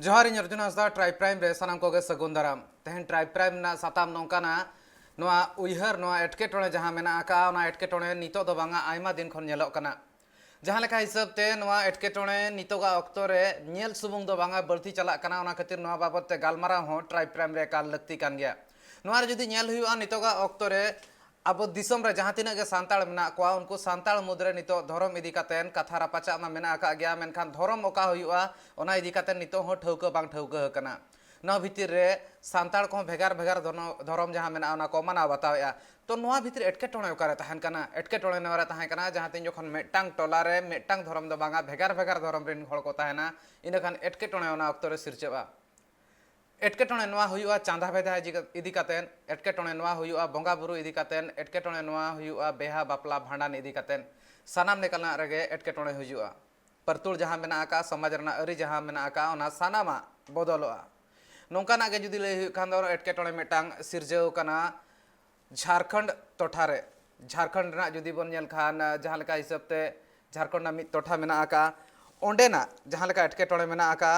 जोहार इन Arjun Hansda tribe prime रे सानाम कोगे सगुन दाराम तेहन ट्राइब प्राइम ना साताम नोंकाना नोआ उइहर नोआ एटकेटोणे जहां मेना आका ओना एटकेटोणे नितो दो बांगा आयमा दिन खन नेलोक कना जहां लेका हिसाब ते नोआ एटकेटोणे नितोगा ऑक्तो रे नेल सुमुंग दो बांगा बढ़ती चला कना ओना खातिर नोआ बाबत ते गालमारा हो ट्राइब प्राइम रे काल लक्ति कान गया नोआ रे जुदी नेल हुआ नितोगा ऑक्तो रे अब दिसम रे जहां तिना के सांताल मेना कोआ उनको सांताल मुद्रे नितो धर्म इदी कातेन कथा रापाचा मा मेना आका गया मेनखान धर्म ओका हुआ ओना इदी कातेन नितो हो ठौका बांग ठौका कना नोआ भितिर रे सांताल को भेगार भेगार धर्म जहां मेना ओना को माना बताया तो नोआ भितर एटकेटोणे ओकारे तहन कना एटकेटोणे नोरा तहन कना जहां तिन जखन मेटांग टोला रे मेटांग धर्म दो बांगा भेगार भेगार धर्म रिन हड़ को तहना इनखान एटकेटोणे ओना ऑक्तो रे सिरचेबा एटकेटोणे नोआ हुआ चांदा भेदा इदी कातेन एटकेटोणे नोआ हुआ बंगा बुरु इदी कातेन एटकेटोणे नोआ हुआ बेहा बापला भांडान इदी कातेन सानाम नेकलना रेगे एटकेटोणे हुआ परतुल जहां मेना आका समाज रना अरी जहां मेना आका ओना सानामा बदलोआ नोंकाना गे जुदी लई खान दो एटकेटोणे मेटांग सिरजव कना झारखंड टोठारे झारखंड ना जुदी बन नेल खान जहां लेका हिसाब ते झारखंड ना मिद टोठा मेना आका ओंडेना जहां लेका एटकेटोणे मेना आका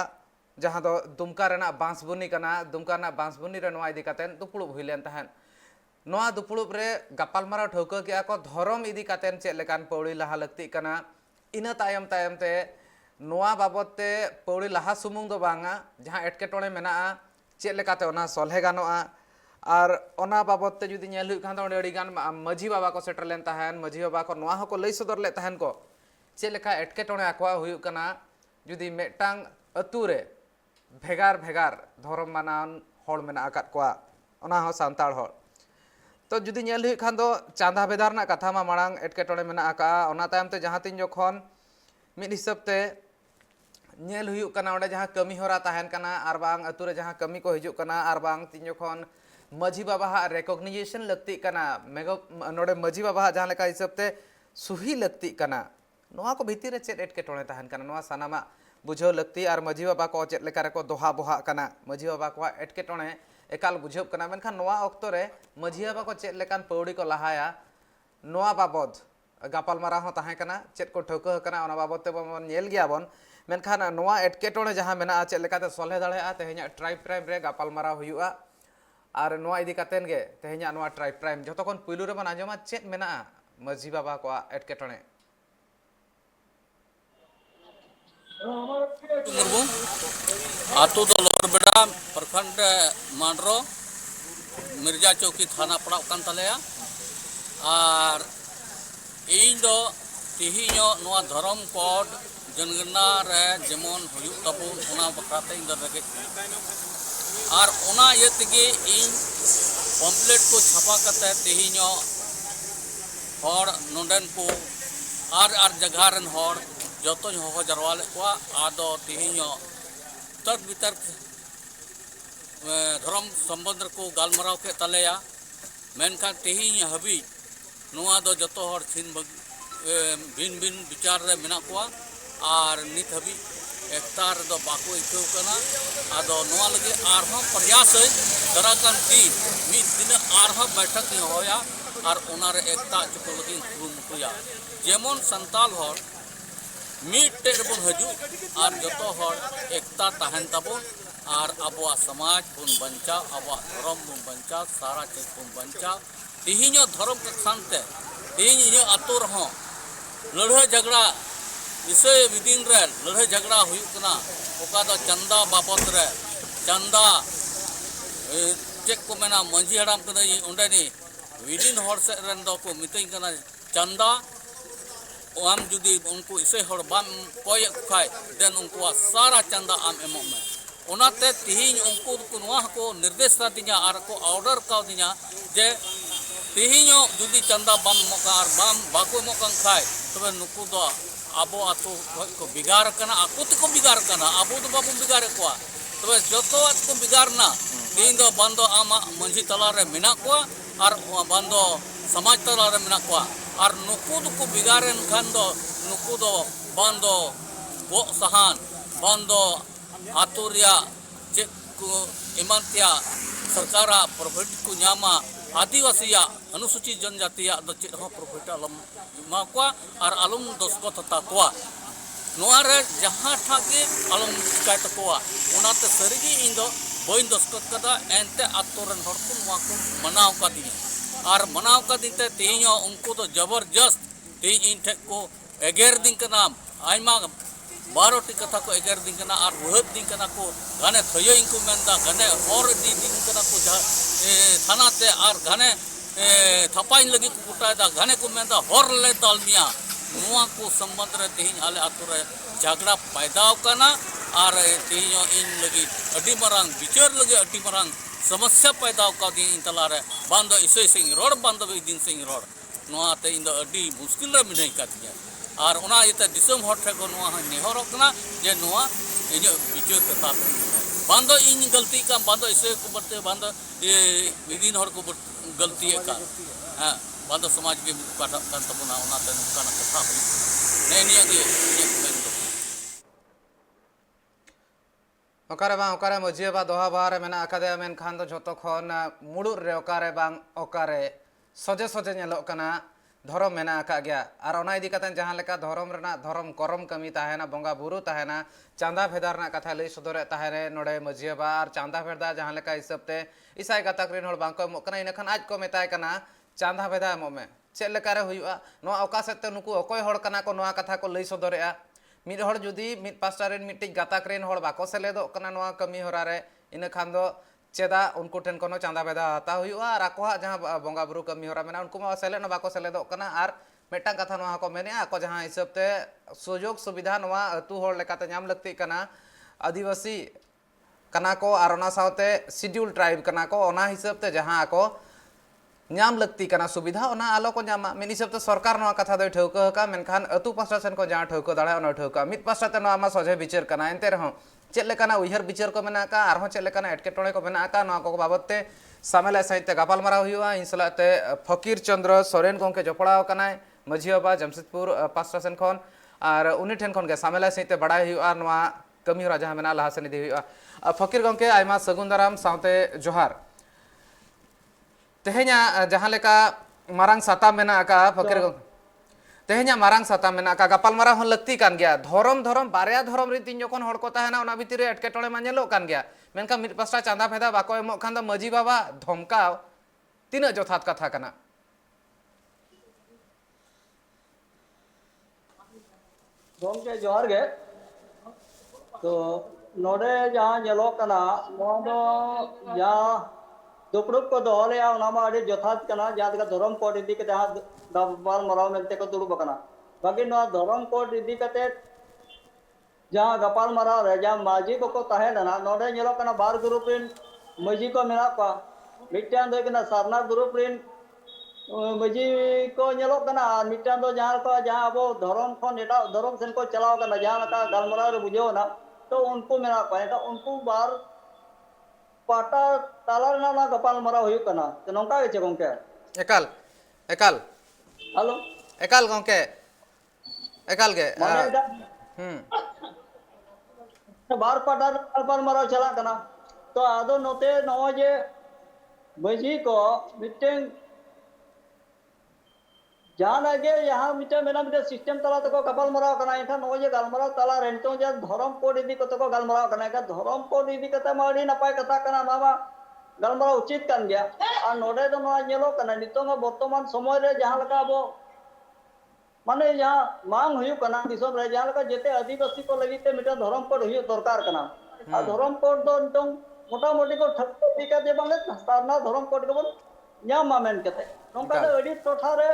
जहां दो दुमका रेना बांसबुनी कना दुमका ना बांसबुनी रे नोआ इदी कातेन दुपुड़ुब हुइलेन तहन नोआ दुपुड़ुब रे गापालमाराव ठौका के को धर्म इदी कातेन चेक लेकान पौड़ी लहा लगती कना इना तायम तायम ते नोआ बाबत ते पौड़ी लहा सुमुंग दो बांगा जहां एटकेटोणे मेना चेक लेकाते ओना सलहे गानोआ और ओना बाबत ते जुदी नेल हुई खान दो अड़ी गान माझी बाबा को सेटर लेन तहन माझी बाबा को नोआ हको लई सदर ले तहन को चेक लेका एटकेटोणे आकवा हुई कना जुदी मेटांग अतु रे भेगार भेगार धर्म मानान हड़ मेना आकात कोआ ओना हो सांताल हड़ तो जुदी नेल हुई खान दो चांदा भेदार ना कथा मा मांग एटकेटोणे मेना आका ओना तायम ते जहां तीन जखन मिद हिसाब ते नेल हुई कना ओंडे जहां कमी होरा तहन कना आर बांग अतु रे जहां कमी को हिजुक कना आर बांग तीन जखन माझी बाबा हा रेकॉग्निशन लगती कना मेगो नोडे माझी बाबा जहां लेका हिसाब ते सुही लगती कना नोआ को भीतर रे चेत एटकेटोणे तहन कना नोआ सानामा बुझाव लगती और माझी बाबा को चेक लेका रेको दोहा बोहा कना माझी बाबा को एटकेटोणे एकाल बुझाव कना मेनखान नोआ ऑक्तो रे माझी बाबा को चेक लेकान पौड़ी को लहाया नोआ बाबद गापालमारा हो तहां कना चेक को ठौका कना ओना बाबद ते बन नेल गया बन मेनखान नोआ एटकेटोणे जहां मेना चेक लेकाते सलहे दाड़ेआ तेहेኛ ट्राइब प्राइम रे गापालमारा हुआ और नोआ इदी कातेन गे तेहेኛ नोआ ट्राइब प्राइम जतो कोन पुइलु रे बन आंजमा चेक मेना माझी बाबा को एटकेटोणे मुर्मू आतु दो लोरबेड़ा प्रखंड मांड्रो मिर्जा चौकी थाना पड़ाव कान तलेया और इन दो तिहिñो नोआ धर्म कोड जनगणना रे जेमन हुयुग ताबुन ओना बखराते इन दो रेगे और ओना ये तेगे इन पम्पलेट को छापा करते तिहिñो हर नोंडेन को आर जगह रेन हर जतो हो जरवाले को आदो तिहिñो तर्क वितर्क धर्म संबंध को गालमराव के तलेया मेनखान तिहिñ हबी नोआ दो जतो हर छिन भिन भिन विचार रे मेना को और नित हबी एकतार दो बाको इको कना आदो नोआ लगे आरहो प्रयास दराकान दिन मिद दिन आरहो बैठक नि होया और ओनारे एकता चुको लगी कुरुमुटुया जेमन संताल हर मिट्टे बन हजू और जतो हर एकता तहन तबन और अबवा समाज बन बंचा अबवा धर्म बन बंचा सारा चीज बन बंचा तिहिñो धर्म के खानते तिहिñ इᱧ आतो रहो लड़ाई झगड़ा विषय विदिन रे लड़ाई झगड़ा हुई कना ओका दो चंदा बाबत रे चंदा चेक को मेना मंझी हड़ाम कना ओंडे नि विदिन हर से रेन दो को मितई कना चंदा आम जुदी उनको इसे हर बाम कोय खाय देन उनको सारा चंदा आम एमो में ओनाते तिहिñ उनको को नोआ को निर्देश दिया और को ऑर्डर का दिया जे तिहिñो जुदी चंदा बाम मोका और बाम बाको मोका खाय तबे नुकु दो आबो आतो को बिगार कना आको को बिगार कना आबो दो बाबू बिगार को तबे जतो को बिगार ना तिहिñ दो बंदो आमा मंझी तला रे मेना को और बंदो समाज तला रे मेना को और नुकु को बिगारेन खान दो नुकु दो बंदो गो सहान बंदो आतुरिया चेक को इमानतिया सरकारा प्रॉफिट को न्यामा आदिवासिया अनुसूचित जनजातिया दो चेक हो प्रॉफिट अलम मा को और आलम दस को तता को नोआ रे जहाँ ठाके आलम चिकाय तकोआ ओनाते सरीगी इन दो बइन दस्खत कदा एंते आत्तोरन हर को नोआ को मनाव कादिया और मनाव कादिते तेहियो उनको तो जबरदस्त तेहि इन ठेक को एगेर दिन का नाम आइमा 12टी कथा को एगेर दिन कना और वहद दिन कना को घने थयो इनको मेंदा घने और दिन कना को थाना ते और घने थपाइन लगी को कुटायदा घने को मेंदा हर ले तालमिया नुआ को संबंध रे तेहिन आले आतु रे झगड़ा पैदा कना और तेहियो इन लगी अडी मरांग विचार लगी अडी मरांग समस्या पैदा का दिन इन तला रे बांधो इसे सिंह रोड बांधो दिन सिंह रोड नुआ ते इन अडी मुश्किल रे मिनै कातिया और उना इते दिसम हर ठे को नुआ नेहर कना जे नुआ इज विचार कथा बांधो इन गलती का बांधो इसे को बते बांधो ये विदिन हर को गलती का हां बांधो समाज के काटा कान तबना उना ते काना कथा हुई ने निया के ये मेन दो ओकारे बांग ओकारे मजिया बा दोहा बारे मेना आकादे मेन खान दो जतो खन मुडुर रे ओकारे बांग ओकारे सजे सजे नेलो कना धर्म मेना आका गया और ओना इदी कतन जहां लेका धर्म रेना धर्म करम कमी ताहेना बंगा बुरु ताहेना चांदा भेदार ना कथा लई सदरे ताहेरे नोडे मजिया बा और चांदा भेदा जहां लेका हिसाबते इसाई गातक रिन होड़ बांको मो कना इनखन आज को मेताय कना चांदा भेदा मो में चेक लेकारे हुआ नो ओका सेते नुकु अकोय होड़ कना को नोआ कथा को लई सदरेआ मिद होड़ जुदी मिद पास्टा रेन मिटिज गातक रेन होड़ बाको सेलेदो कना नोआ कमी होरा रे इन खान दो चेदा उनको ठेन कोनो चांदा भेदा हता हुआ और आको जहां बंगा बुरु कमी होरा मेना उनको मा सेले न बाको सेलेदो कना और मेटा कथा नोआ को मेने आको जहां हिसाबते सुजोग सुविधा नोआ अतु होड़ लेकाते नाम लगती कना आदिवासी कना को और ओना सावते शेड्यूल ट्राइब कना को ओना हिसाबते जहां आको नाम लगती कना सुविधा ओना आलो को नामा मेन हिसाबते सरकार नोआ कथा दो ठौका का मेनखान अतु पास्टा सेन को जहां ठौका दाड़ा ओना ठौका मिद पास्टा ते नोआ मा सजे विचार कना एंते रहो चेक लेकाना उइहर विचार को मेना का आरहों चेक लेकाना एटकेटोणे को मेना का नोआ को बाबतते सामेला सहित गापाल मारा हुआ इन सलाते फकीर चंद्र सोरेन गोंके जपड़ाव कनाय मझियाबा जमशेदपुर पास्टा सेन खन और उनी ठेन खन के सामेला सहित बड़ाई हुआ नोआ कमी होरा जहां मेना लहा सेन इदी हुआ फकीर गोंके आयमा सगुन दाराम सावते जोहार तेहेnya जहां लेका मारांग साताम मेना का फकीर गोंके तेहेnya मारांग साताम मेना का गापाल मारा हन लगती कान गया धरम धरम बारया धरम री तीन जखन हड़ को ताहेना ओना भितर रे एटकेटोणे मा नेलो कान गया मेनका मिद पास्टा चांदा फेदा बाको एमो खान द मजी बाबा धमकाव तीना जथात कथा कना गोमके जोहार गे तो नोडे जहां नेलो कना नोआ दो जहां दुपड़ुक को दोहलेया ओनामा अड़ी जथात कना जहां का धर्म कोड इदी के जहां गापाल माराव मेलते को दुड़ुब कना बाकी नोआ धर्म कोड इदी कते जहां गापाल माराव रे जहां माजी को ताहेना नोडे नेलो कना बार ग्रुप रिन मजी को मेना का मिटान दो कना सारना ग्रुप रिन मजी को नेलो कना मिटान दो जहां को जहां अब धर्म खन एटा धर्म सेन को चलाव कना जहां का गालमराव रे बुझो ना तो उनको मेना का उनको बार पाटा तालार ना गपाल मारा हुई कना तो नौका के गोंके एकाल एकाल हेलो एकाल गोंके एकाल गे बार पाटा गपाल मारा चला कना तो आदो नोते नो जे मजी को मिटिंग जहां आगे यहाँ मिटे मेना मिटे सिस्टम तला तको गपाल मारा कना एखा नो जे गालमरा तला रेंटो जे धर्म कोड इदी को तको गालमरा कना का धर्म कोड इदी कते माडी नपाय कथा कना नामा गालमरा उचित कान गया और नोडे दो नोआ नेलो कना नितोंग वर्तमान समय रे जहां लका अब माने जहां मांग हुई कना दिसम रे जहां लका जेते आदिवासी को लगिते मिटे धर्म कोड हुई दरकार कना और धर्म कोड दो नितोंग मोटा मोटी को ठक्को दिका जे बांगे सारना धर्म कोड को ᱧᱟᱢᱟ ᱢᱮᱱ ᱠᱟᱛᱮ ᱱᱚᱝᱠᱟ ᱫᱚ ᱟᱹᱰᱤ ᱴᱚᱴᱷᱟ ᱨᱮ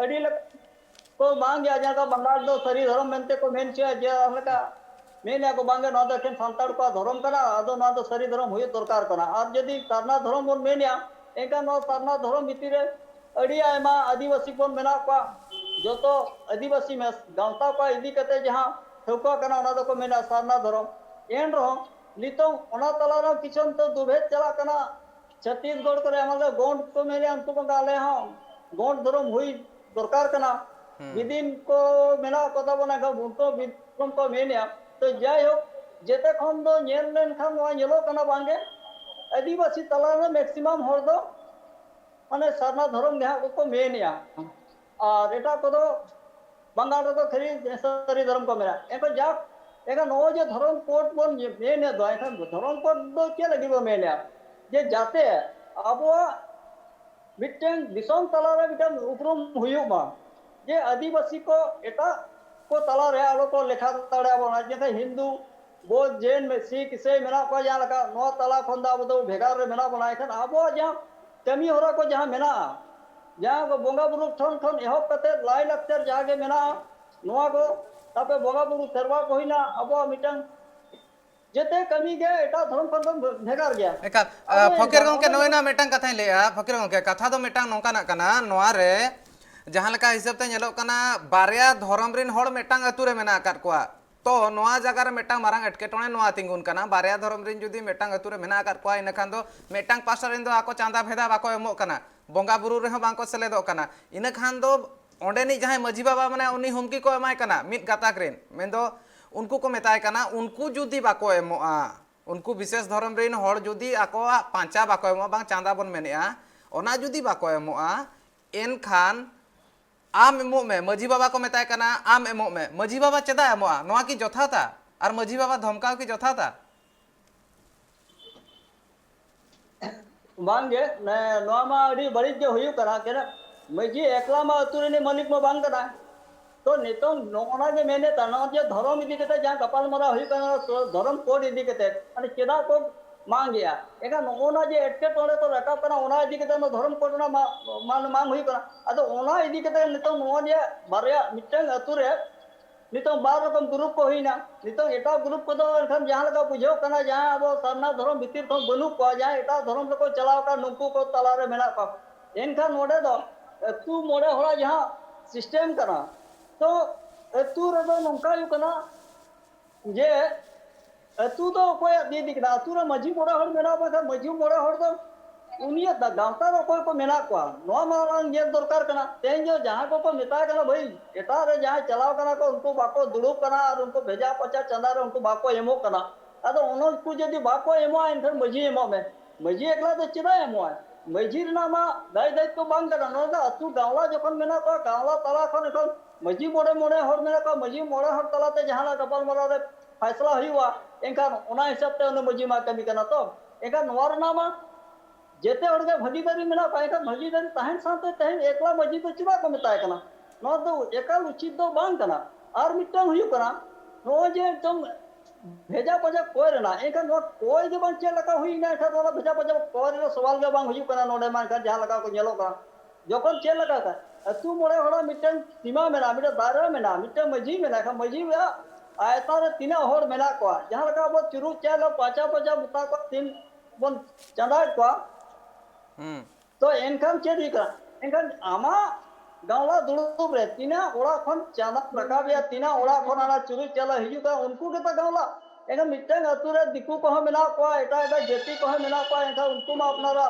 ᱟᱹᱰᱤ ᱞᱮᱠᱟ को मांग गया जहाँ का बंगाल दो सरी धर्म मेनते को मेन छे जे हमका मेन को बांगे ना तो सानताड़ को धर्म कना आदो ना तो सरी धर्म हुई दरकार कना और यदि सारना धर्म बन मेनिया एका नो सारना धर्म भितर रे अड़ी आयमा आदिवासी बन मेना को जो तो आदिवासी में गांवता को इदी कते जहाँ ठोका कना ना को मेना सारना धर्म एन रहो नितो ओना तला रे किछन तो दुभेद चला कना छत्तीसगढ़ करे हमारे गोंड को मेरे अंतु को गाले हां गोंड धर्म हुई दरकार कना विदिन को मेना कथा बना का उनको विक्रम को मेनिया तो जाय हो जेते खन दो नेल लेन खान वा नेलो कना बांगे आदिवासी तला में मैक्सिमम हर दो माने सारना धर्म जहां को मेनिया और एटा को दो बंगाल रे खरी सारी धर्म को मेरा एको जा एका नो जे धर्म कोड बन मेने दो एका धर्म कोड दो के लगी बो मेने जे जाते अब मिट्टन दिसोम तला रे मिट्टन उपरुम हुयु मा जे आदिवासी को एटा को तला रे आलो को लेखा तड़े बना जे हिंदू बौद्ध जैन में सिख ईसाई मेना को जहाँ लगा नो तला खंदा अब तो भेगार रे मेना बनाए खन अब जहाँ कमी हो रहा को जहाँ मेना जहाँ को बोंगा बुरु ठन ठन एहब कते लाई लक्चर जहाँ के मेना नोआ को तापे बोंगा बुरु सेरवा को हिना अब मिटन जेते कमी गे एटा धर्म खन भेगार गया एका फकीर गंके नोयना मेटांग कथा लेया फकीर गंके कथा दो मेटांग नोंकाना कना नोआ रे जहाँ लेका हिसाब ते ñeloग कना बारया धर्म रिन होड़ मेटांग अतु रे मेना आकाद कोआ तो नोआ जगह रे मेटांग मारांग एटकेटोणे नोआ तिंगुन कना बारया धर्म रिन जुदी मेटांग अतु रे मेना आकाद कोआ इनखान दो मेटांग पास्टर रिन दो आको चांदा भेदा बाको एमोग कना बोंगा बुरु रे बांको सेलेदोग कना इनखान दो ओंडेनी जहां मजी बाबा माने उनी हुमकी को एमाय कना मिद गाताक रिन मेंदो उनको को मेताय कना उनको जुदी बाको एमोआ उनको विशेष धर्म रिन होड़ जुदी आको पांचा बाको एमोआ बांग चांदा बन मेनेआ ओना जुदी बाको एमोआ एनखान आम एमोग में मजी बाबा को मेताय कना आम एमोग में मजी बाबा चेदा एमोआ नोआ की जथाता और मजी बाबा धमकाव की जथाता बांगे नोआ मा अड़ी बड़ी जे हुयु करा के मजी एकला मा अतुरे ने मालिक मा बांग करा तो नितो नोना जे मेने तना जे धर्म इदी कते जहां कपाल मरा हुयु कना धर्म कोड इदी कते अने चेदा को मांग गया एका नोना जे एटके तोड़े तो रका कना ओना इदी कते धर्म कोड ना मान मांग हुयु कना अदो ओना इदी कते नितो नोआ जे बारया मिटंग अतुरे नितो बार रकम ग्रुप को हुईना नितो एटा ग्रुप को दो एखन जहां लगा बुझो कना जहां अब सरना धर्म भीतर को बनु को जहां एटा धर्म को चलाव का नुकु को तला रे मेना को एनखान नोडे दो तू मोड़े होला जहां सिस्टम कना तो तू रे दो नंका यु कना जे तू तो कोई दी दिखना तू रे मजी मोड़े हड़ मेना बा मजी मोड़े हड़ दो उनिया गांवता रो कोई को मेना को नोआ मारांग ये दरकार कना तेन जो जहां को मेता कना भाई एटा रे जहां चलाव कना को उनको बाको दुड़ुब कना और उनको भेजा पचा चंदा रे उनको बाको एमो कना अदो उनो को जदी बाको एमो एनखन मजी एमो में मजी एकला तो चिदा एमो मजी रे नामा दाय दाय तो बांग कना नो दा अतु गावला जखन मेना को गावला तला खन एखन मजी मोड़े मोड़े हर मेना को मजी मोड़े हर तला ते जहां कपाल मरा रे फैसला हुआ एनखान ओना हिसाब ते उन मजी मा कमी कना तो एनखान नोआ रे नामा जेते हड़के भागीदारी मेना पाएका भागीदारी तहन साथे तहन एकला मजी तो चिबा को मेताय कना नो दो एकाल उचित दो बांग कना और मिटन हुयु कना नो जे तुम भेजा पजा कोई रेना एका नो कोई जे बंचे लका हुई ना था तो भेजा पजा कोई रे सवाल के बांग हुयु कना नोडे मान का जहां लगा को ñelo कना जखन चे लगा का तू मोड़े हड़ा मिटन सीमा मेना मिटन दारा मेना मिटन मजी मेना का मजी वे आयता रे तीना होड़ मेना को जहां लगा बो चुरु चलो पाचा पजा मुता को तीन बन चंदा को तो एनखान चेद हुई करा एनखान आमा गावला दुड़ुब रे तीना ओड़ा खन चांदा रकाबिया तीना ओड़ा खन आना चुरु चला हिजु का उनको के गावला एनखान मिटन अतु रे दिकु को मेना को एटा एटा जेती को मेना को एनखान उनको मा अपनारा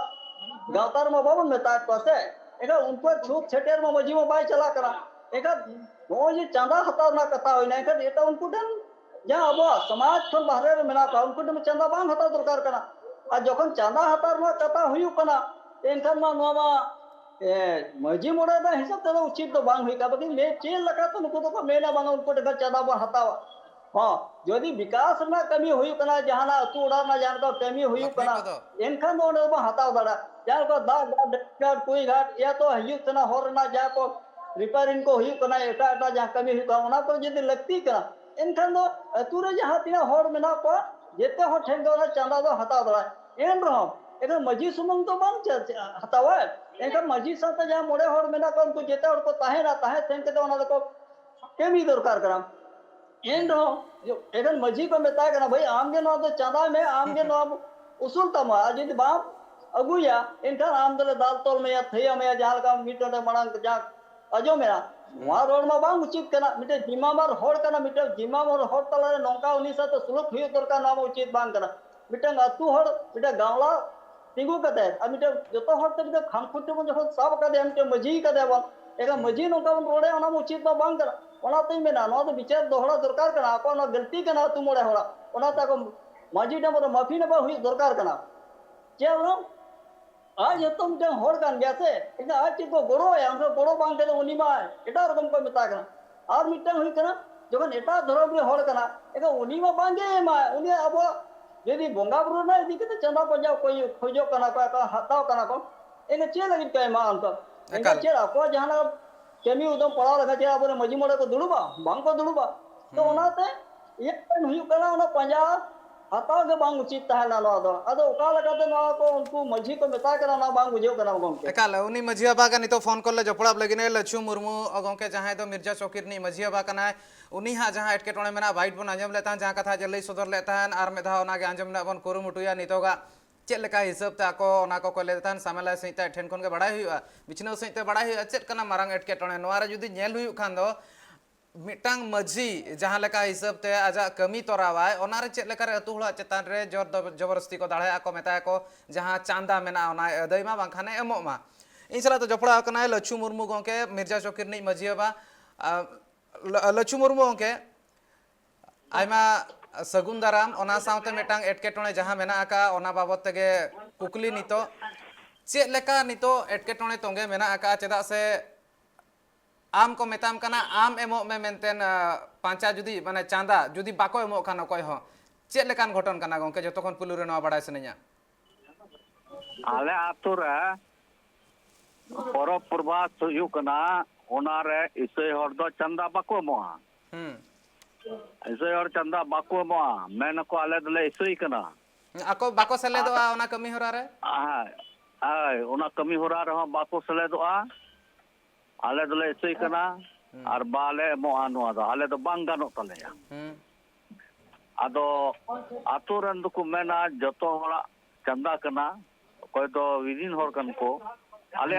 गावतार मा बाबन मेता को से एनखान उनको छूप छटेर मा मजी मा बाय चला करा एनखान नो जे चांदा हतार ना कथा होइना एनखान एटा उनको देन जहां अब समाज खन बाहरे रे मेना को उनको दम चांदा बांग हता दरकार कना आ जखन चांदा हतार मा कथा हुयु कना एनखान मा नोआ मा मजी मोड़ा दा हिसाब ते उचित तो बांग हुई का बकिन मे चेल लगा तो नुको तो मेना बांग उनको देखा चांदा बन हतावा हां जदी विकास ना कमी हुई कना जहाना अतु उड़ा ना जान का कमी हुई कना एनखान ओने बा हताव दाड़ा जान को दा कोई घाट या तो हयु तना होर ना जा को रिपेयरिंग को हुई कना एटा एटा जहां कमी हुई का ओना को जदी लगती कना एनखान दो अतु रे जहां तिना होर मेना को जेते हो ठेंग दो चांदा दो हताव दाड़ा एन रहो एका मजी सुमंग तो बांग हतावा एका मजी साथे जहां मोड़े होड़ मेना को उनको जेते होड़ को ताहे ना ताहे थेन के ओना को केमी दरकार करा एन रहो जो एखन मजी को मेता कना भाई आम के नो तो चांदा में आम के नो उसूल तमा जदी बाप अगुया एनखान आम दले दाल तोल में या थैया में जहां का मीटर ने मणांग जा अजो मेरा वहां रोड में बांग उचित कना मिटे जिम्मामार होड़ कना मिटे जिम्मामार होड़ तला रे नौका उनी साथे सुलुक हुई दरकार नाम उचित बांग कना मिटे अतु होड़ मिटे गावला तिंगु कते आ मिटे जतो होड़ ते मिटे खामखुटे बन जखन साब कदे हमके मजी कदे बन एका मजी नौका बन रोडे ओना उचित बा बांग कना ओना तई मेना नो तो विचार दोहरा दरकार कना को नो गलती कना तू मोड़े होड़ा ओना ता को मजी डे मोर माफी ने बा हुई दरकार कना चेलो आज तो मिटे होड़ कान गया से इना आज को गोड़ो है हमको गोड़ो बांग दे उनी मा एटा रकम को मेता कना और मिट्टन हुई कना जखन एटा धर्म रे हर कना एका उनी मा बांगे मा उनी अब यदि बोंगा बुरु ना इदी के चंदा पंजा कोई खोजो कना का हताव कना को एने चे लगी पे मा अंत एका एकाल चे को जहाना केमी उदम पड़ा लगा चे अब मजी मोड़े को दुड़ुबा बांग को दुड़ुबा तो ओनाते ये हुई कना ओना पंजा हताव के बांग उचित तहना नो दो अदो ओका लगाते नो को उनको मजी को मेता कना ना बांग बुझेव कना गोंके एकाल उनी मझी बाबा का नितो फोन कॉल जपड़ा लगिने लच्छू मुर्मू गोंके जहां दो मिर्जा चौकीर नि मझी बाबा कना उनी हा जहां एटकेटोणे मेना बाइट बन आंजम लेता जहां कथा जल्दी सदर लेता आर मेधा ओना गे आंजम ना बन कुरुमुटुया नितोगा चेक लेका हिसाब ते आको ओना को लेता सामेला सहित ठेन खन के बड़ाई हुआ बिछनाव सहित बड़ाई हुआ चेक कना मारंग एटकेटोणे नोआ रे जुदी नेल हुई खान दो मिटांग मझी जहां लेका हिसाब ते आजा कमी तोरावाय ओना रे चेक लेका रे अतु हुड़ा चेतान रे जोर जबरदस्ती को दाढ़े आको मेता को जहां चांदा मेना ओना अदय मा बांखाने एमो मा इन सला तो जपड़ा कना लच्छू मुर्मू गोंके मिर्जा चौकीर नि मझी बा लच्छू मुर्मू गोंके आयमा सगुन दाराम ओना साउते मिटांग एटकेटोणे जहां मेना आका ओना बाबत तेगे कुकली नितो चेक लेका नितो एटकेटोणे तोंगे मेना आका चेदा से आम को मेताम कना आम एमो में मेनतेन पांचा जुदी माने चांदा जुदी बाको एमो खान अकय हो चेक लेकान घटन कना गोंके जतो खन पुलु रे नवा बड़ाय सनेया आले आतु रे परब प्रभात हुयु कना ओना रे इसय हर दो चंदा बाको मोहा इसय हर चंदा बाको मोहा मेन को आले दले इसय कना ako bako seledoa ona kami hora re ai ओना कमी होरा रहो बाको सलेदोआ आले दले इसय कना आर बाले मोहा नोआ दो आले दो बांग गानो तलेया आदो आतु रन दुकु मेना जतो हला चंदा कना कोई तो विदिन होर कन को आले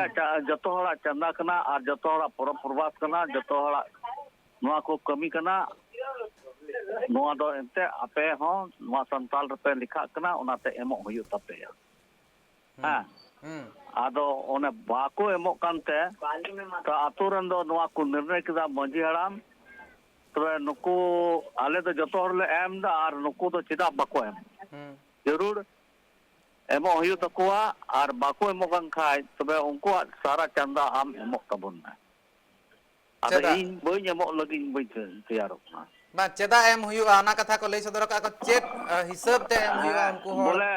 जतो हला चंदा कना और जतो हला परब प्रभात कना जतो हला नोआ को कमी कना नोआ दो एंते आपे हो नोआ संताल रुपए लिखा कना ओनाते एमो हुयु तपेया हां आदो ओने बाको एमो कानते तो आतु रन दो नोआ को निर्णय किदा मंजी हराम तो नुकु आले तो जतो हरले एम दा और नुकु तो चिदा बाको एम जरूर एमो हुयु तकुआ और बाको एमो कान खाय तबे उनको सारा चंदा आम एमो तबन ना आदो इन बई एमो लगी बई तैयार ना बा चेदा एम हुयुआ ओना कथा को लई सदर का चेक हिसाब ते एम हुयुआ उनको हो बोले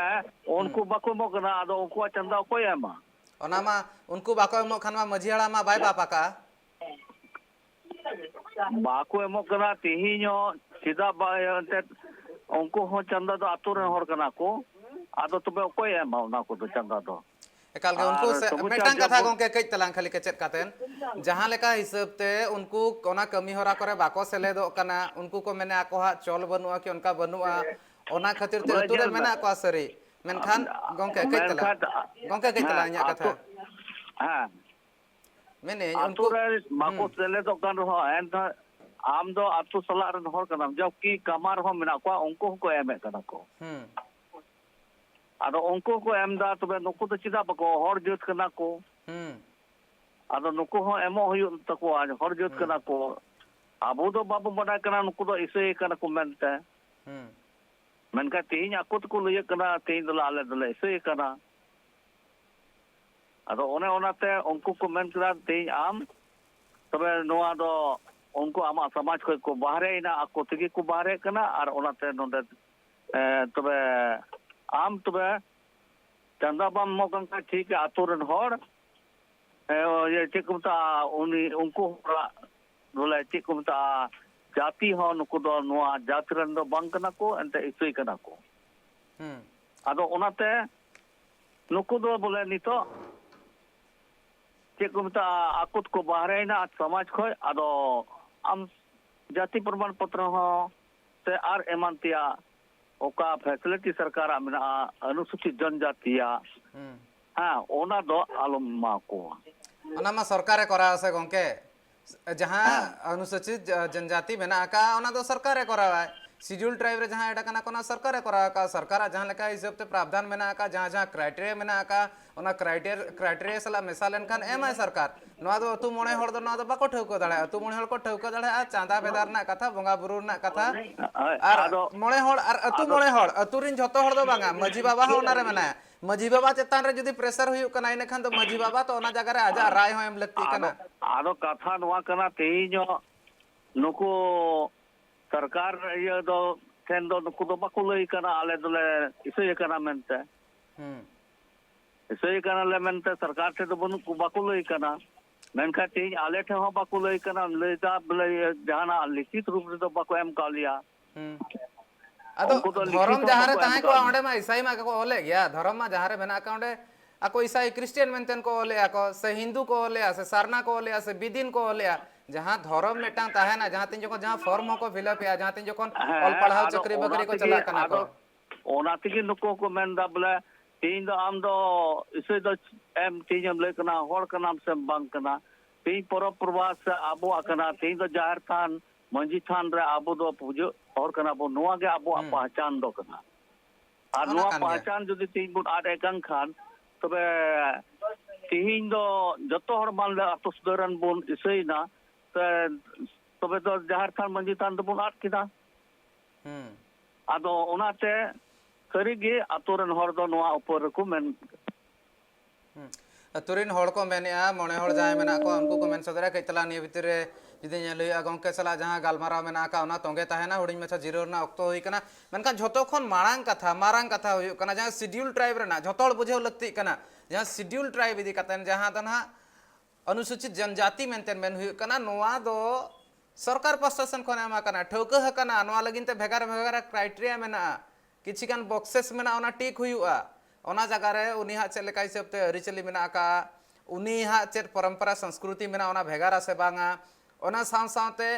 उनको बाको एमो कना आदो उनको चंदा कोई एमा ओना मा उनको बाको एमो खान मा मझी हड़ा मा बाय बापा का बाको एमो कना तिहिño चिदा बाय अंते उनको हो चंदा दो आतु रे हर कना को आदो तबे कोई एमा ओना को तो चंदा दो एकाल के उनको से मेटांग कथा गोंके कई तलांग खाली के चेक कातेन जहां लेका हिसाब ते उनको ओना कमी होरा करे बाको सेलेदो कना उनको को मेने आको हा चल बनुआ कि उनका बनुआ ओना खातिर ते अतुरे मेना को सरी मेनखान गोंके कई तलांग nya कथा हां मेने उनको बाको सेलेदो कन हो एन आम दो आतु सला रन हर कना जबकि कमार हो मेना को उनको को एमे कना को आदो उनको को एमदा तबे नुकु तो चिदा बको हर जुत कना को आदो नुकु हो एमो हुयु तको आज हर जुत कना को आबो दो बाबू बडा कना नुकु दो इसे कना को मेनते मेनका तीन आको तो को लय कना तीन दला आले दले इसे कना आदो ओने ओनाते उनको को मेन करा तीन आम तबे नोआ दो उनको आमा समाज को बाहरे इना आको तगी को बाहरे कना और ओनाते नोंदे तबे आम तबे चंदा बम मोकन का ठीक है आतु रन हर ये चिकमता उनी उनको बोले चिकमता जाति हो नुको दो नोआ जाति रन दो बंग कना को एंते इसुई कना को आदो ओनाते नुको दो बोले नितो चिकमता आकुत को बाहरे ना समाज खो आदो आम जाति प्रमाण पत्र हो से आर एमानतिया ओका फैसिलिटी सरकार में अनुसूचित जनजातिया हाँ ओना दो आलम मा को ओना मा सरकारे करा से गोंके जहां अनुसूचित जनजाति मेना का ओना दो सरकारे करावा शेड्यूल ट्राइब रे जहां एटा कना कोना सरकारे करा का सरकार जहां लेका हिसाब ते प्रावधान मेना का जहां जहां क्राइटेरिया मेना का ओना क्राइटेरिया सला मेसालेन खान एमआई सरकार नोआ दो अतु मोणे हर दो नोआ दो बाको ठौको दाड़े अतु मोणे हर को ठौको दाड़े आ चांदा बेदार ना कथा बंगा बुरु ना कथा आर मोणे हर आर अतु मोणे हर अतु रिन झतो हर दो बांगा मजी बाबा हो ओना रे मेना मजी बाबा चेतान रे जदी प्रेशर हुयु कना इने खान तो मजी बाबा तो ओना जगह रे आजा राय हो एम लगती कना आदो कथा नोआ कना तेहिño नुकु सरकार ये दो ठेन दो नुकु दो बाको लई कना आले दोले इसई कना मेनते इसई कना ले मेनते सरकार ठे दो बनु बाको लई कना मेनका ती आले ठे हो बाको लई कना ले दा बोले जाना लिखित रूप से दो बाको एम कालिया अदो उनको तो लिखित धर्म हो जहां रे बाको ताहे एम को कालिया। ओंडे मा ईसाई मा को ओले गया धर्म मा जहां रे मेना का ओंडे ako ईसाई क्रिश्चियन मेंटेन को ओले ako से हिंदू को ओले से सारना को ओले से बिदिन को ओले जहां धर्म मेटांग ताहे ना जहां तीन जको जहां फॉर्म को फिलअप या जहां तीन जको ऑल पढ़ाओ चक्री बकरी को चला कना को ओना तिगी नुको को मेन दा बोले तीन दो आम दो इसे दो एम तीन हम ले कना होड़ का नाम से बांग कना तीन परब प्रवास से आबो आकना तीन दो जाहिर थान मंजी थान रे आबो दो पूजो और कना बो नुआ के आबो पहचान दो कना और ओना नुआ कान गया। पहचान जदि तीन बुट आठ एकन खान तबे तीन दो जतो हर मान ले अतो सुदरन बोन इसई ना तबे तो जाहिर थान मंजी थान दो बोन आठ किदा आदो ओनाते करीगे आतोरन हर दो नुआ ऊपर को मेन तुरिन हड़ को मेनेआ मने हड़ जहां मेना को उनको को मेन सदरा कइतला निय भितर रे जुदी नेलुया गंके सला जहां गालमाराव मेना का ओना तोंगे ताहेना हुडिन मेछा जीरो ना ऑक्तो होई कना मेनका झोतो खन मारांग कथा हुई कना जहां शेड्यूल ट्राइब रेना झोतो हड़ बुझेव लक्ति कना जहां शेड्यूल ट्राइब इदी कतन जहां दना अनुसूचित जनजाति मेनतेन मेन हुई कना नोआ दो सरकार प्रशासन खन एमा कना ठौका हकना नोआ लगिन ते भेगार भेगार क्राइटेरिया मेना किछि गान बॉक्सेस मेना ओना टिक हुईआ ओना जगह रे उनी हा चेक लेका हिसाब ते अरिचली मेना का उनी हा चेक परंपरा संस्कृति मेना ओना भेगारा से बांगा ओना साव सावते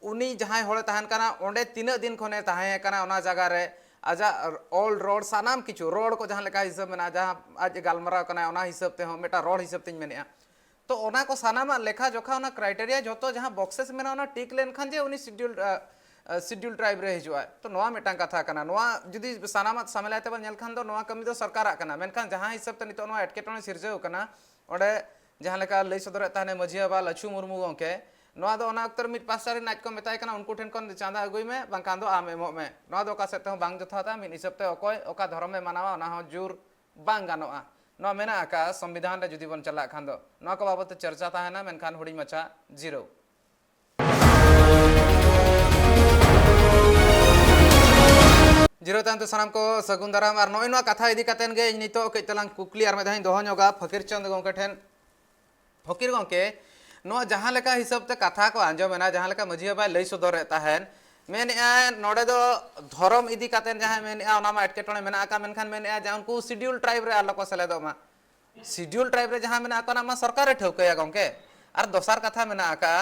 उनी जहां होड़े तहन कना ओंडे तीन दिन खने तहां कना ओना जगह रे आजा ऑल रोड सानाम किछु रोड को जहां लेका हिसाब मेना जहां आज गालमरा कना ओना हिसाब ते हो मेटा रोड हिसाब तिन मेनेआ तो ओना को सानामा लेखा जोखा ओना क्राइटेरिया जतो जहां बॉक्सेस मेना ओना टिक लेन खान जे उनी शेड्यूल ट्राइब रे हिजुआ तो नोआ मेटांग कथा कना नोआ जुदी सानामा सामेलाते बन नेल खान दो नोआ कमी दो सरकार कना मेनखान जहां हिसाब ते नितो नोआ एटकेटोने सिरजेव कना ओडे जहां लेका लई सदरे ताने मझिया बा लछु मुर्मू गंके नोआ दो ओना अक्तर मिट पासारी नाच को मेताय कना उनको ठेन कोन चांदा अगुई में बांकान दो आम एमो में नोआ दो का सेते हो बांग जथाता मिन हिसाब ते अकोय ओका धर्म में मानावा ओना हो जुर बांग गानोआ नोआ मेना का संविधान रे जुदी बन चला खान दो नोआ को बाबत चर्चा ताहेना मेनखान हुडी मचा जीरो जीरो तान तो सनाम को सगुन दाराम और नोय कथा इदी कतेन गे नितो कइतलांग कुकली और मेधाई दोह नोगा फकीर चंद गंके ठेन फकीर गंके नो जहां लेका हिसाब ते कथा को आंजो मेना जहां लेका मझिया बाय लई सदर ताहेन मेनआ नोडे दो धर्म इदी कतेन जहां मेनआ ओना मा एटकेटोने मेना का मेनखान मेनआ जहां उनको शेड्यूल ट्राइब रे आलो को सेले दो मा शेड्यूल ट्राइब रे जहां मेना का ना मा सरकार रे ठौकया गंके और दोसर कथा मेना का